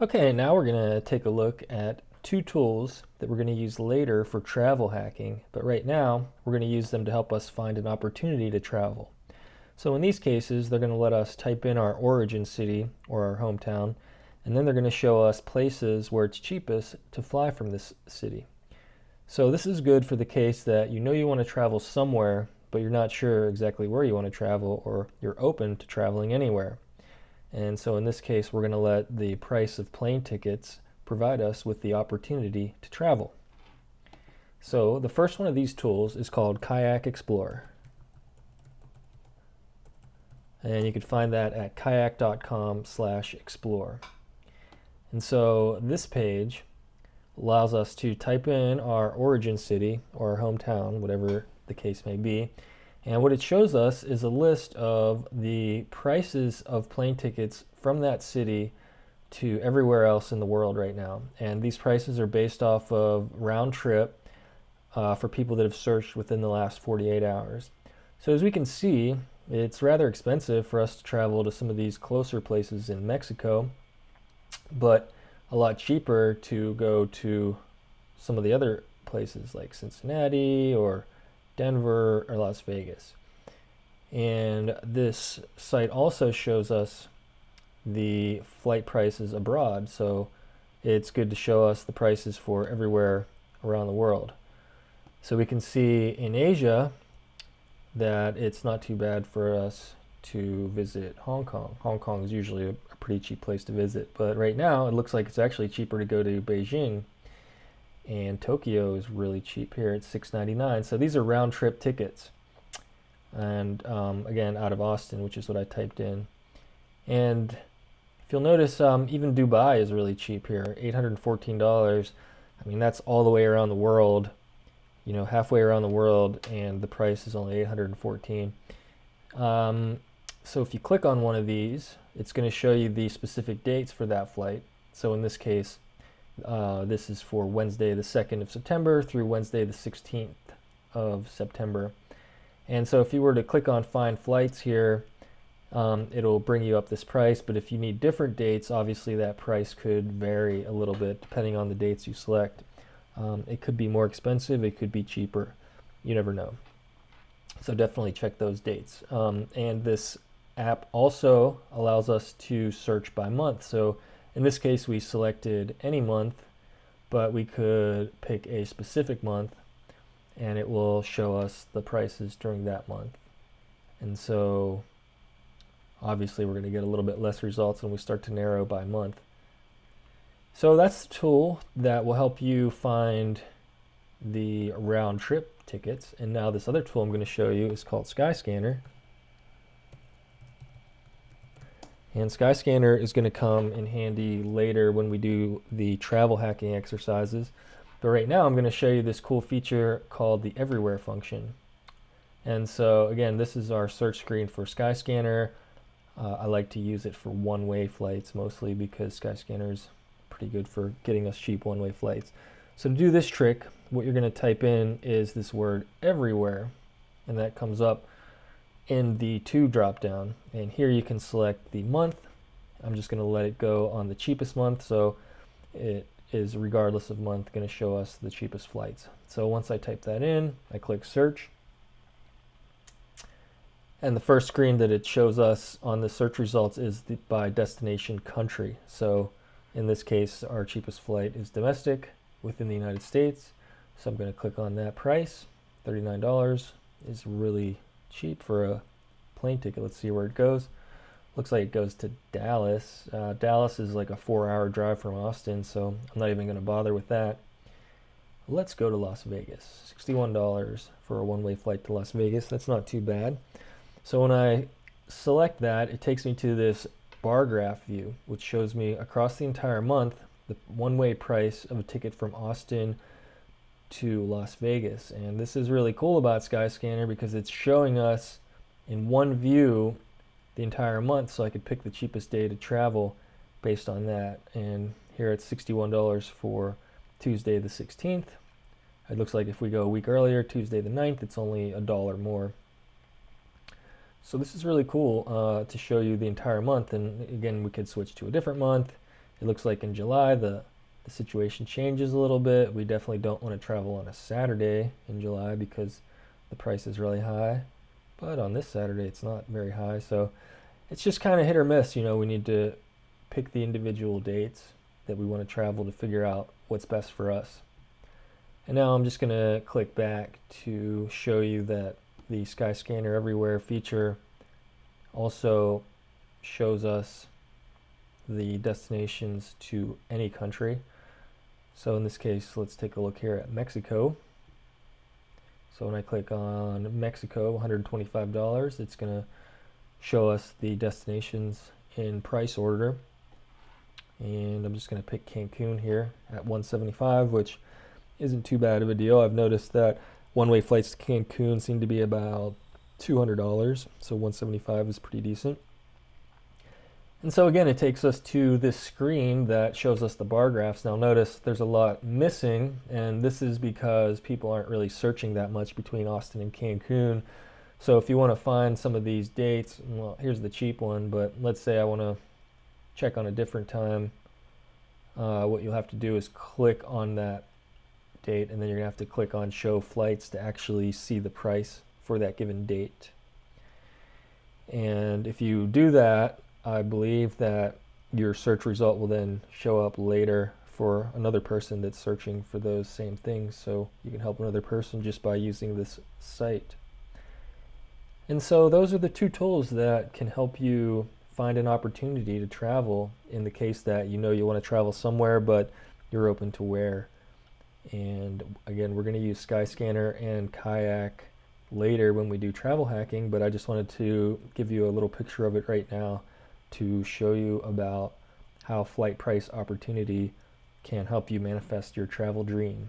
Okay, now we're going to take a look at two tools that we're going to use later for travel hacking, but right now we're going to use them to help us find an opportunity to travel. So in these cases, they're going to let us type in our origin city or our hometown, and then they're going to show us places where it's cheapest to fly from this city. So this is good for the case that you know you want to travel somewhere, but you're not sure exactly where you want to travel, or you're open to traveling anywhere. And so in this case, we're going to let the price of plane tickets provide us with the opportunity to travel. So the first one of these tools is called Kayak Explorer. And you can find that at kayak.com/explore. And so this page allows us to type in our origin city or our hometown, whatever the case may be. And what it shows us is a list of the prices of plane tickets from that city to everywhere else in the world right now. And these prices are based off of round trip for people that have searched within the last 48 hours. So as we can see, it's rather expensive for us to travel to some of these closer places in Mexico, but a lot cheaper to go to some of the other places like Cincinnati or Denver or Las Vegas. And this site also shows us the flight prices abroad, so it's good to show us the prices for everywhere around the world. So we can see in Asia that it's not too bad for us to visit Hong Kong. Hong Kong is usually a pretty cheap place to visit, but right now it looks like it's actually cheaper to go to Beijing, and Tokyo is really cheap here at $6.99. So these are round trip tickets, and again, out of Austin, which is what I typed in. And if you'll notice, even Dubai is really cheap here, $814. I mean, that's all the way around the world, halfway around the world, and the price is only $814. So if you click on one of these, it's going to show you the specific dates for that flight. So in this case, this is for Wednesday the 2nd of September through Wednesday the 16th of September. And so if you were to click on Find Flights here, it'll bring you up this price. But if you need different dates, obviously that price could vary a little bit depending on the dates you select. It could be more expensive, it could be cheaper. You never know. So definitely check those dates. And this app also allows us to search by month. So in this case, we selected any month, but we could pick a specific month and it will show us the prices during that month. And so obviously we're going to get a little bit less results when we start to narrow by month. So that's the tool that will help you find the round trip tickets. And now this other tool I'm going to show you is called Skyscanner. And Skyscanner is going to come in handy later when we do the travel hacking exercises. But right now I'm going to show you this cool feature called the Everywhere function. And so again, this is our search screen for Skyscanner. I like to use it for one-way flights mostly because Skyscanner is pretty good for getting us cheap one-way flights. So to do this trick, what you're going to type in is this word everywhere, and that comes up in the to drop down. And here you can select the month. I'm just going to let it go on the cheapest month, so it is, regardless of month, going to show us the cheapest flights. So once I type that in, I click search. And the first screen that it shows us on the search results is by destination country. So in this case, our cheapest flight is domestic within the United States. So I'm going to click on that price. $39 is really cheap for a plane ticket. Let's see where it goes. Looks like it goes to Dallas. Dallas is like a 4-hour drive from Austin, so I'm not even going to bother with that. Let's go to Las Vegas. $61 for a one-way flight to Las Vegas. That's not too bad. So when I select that, it takes me to this bar graph view, which shows me across the entire month the one-way price of a ticket from Austin to Las Vegas. And this is really cool about Skyscanner because it's showing us in one view the entire month, so I could pick the cheapest day to travel based on that. And here it's $61 for Tuesday the 16th. It looks like if we go a week earlier, Tuesday the 9th, it's only $1 more. So this is really cool to show you the entire month. And again, we could switch to a different month It looks like in July the situation changes a little bit. We definitely don't want to travel on a Saturday in July because the price is really high. But on this Saturday it's not very high, so it's just kind of hit or miss. We need to pick the individual dates that we want to travel to figure out what's best for us. And now I'm just going to click back to show you that the Skyscanner Everywhere feature also shows us the destinations to any country. So in this case, let's take a look here at Mexico. So when I click on Mexico, $125, it's going to show us the destinations in price order. And I'm just going to pick Cancun here at $175, which isn't too bad of a deal. I've noticed that one-way flights to Cancun seem to be about $200, so $175 is pretty decent. And so again, it takes us to this screen that shows us the bar graphs. Now notice there's a lot missing, and this is because people aren't really searching that much between Austin and Cancun. So if you want to find some of these dates, well, here's the cheap one, but let's say I want to check on a different time. What you'll have to do is click on that date, and then you're going to have to click on show flights to actually see the price for that given date. And if you do that, I believe that your search result will then show up later for another person that's searching for those same things. So you can help another person just by using this site. And so those are the two tools that can help you find an opportunity to travel in the case that you want to travel somewhere, but you're open to where. And again, we're going to use Skyscanner and Kayak later when we do travel hacking, but I just wanted to give you a little picture of it right now to show you about how flight price opportunity can help you manifest your travel dream.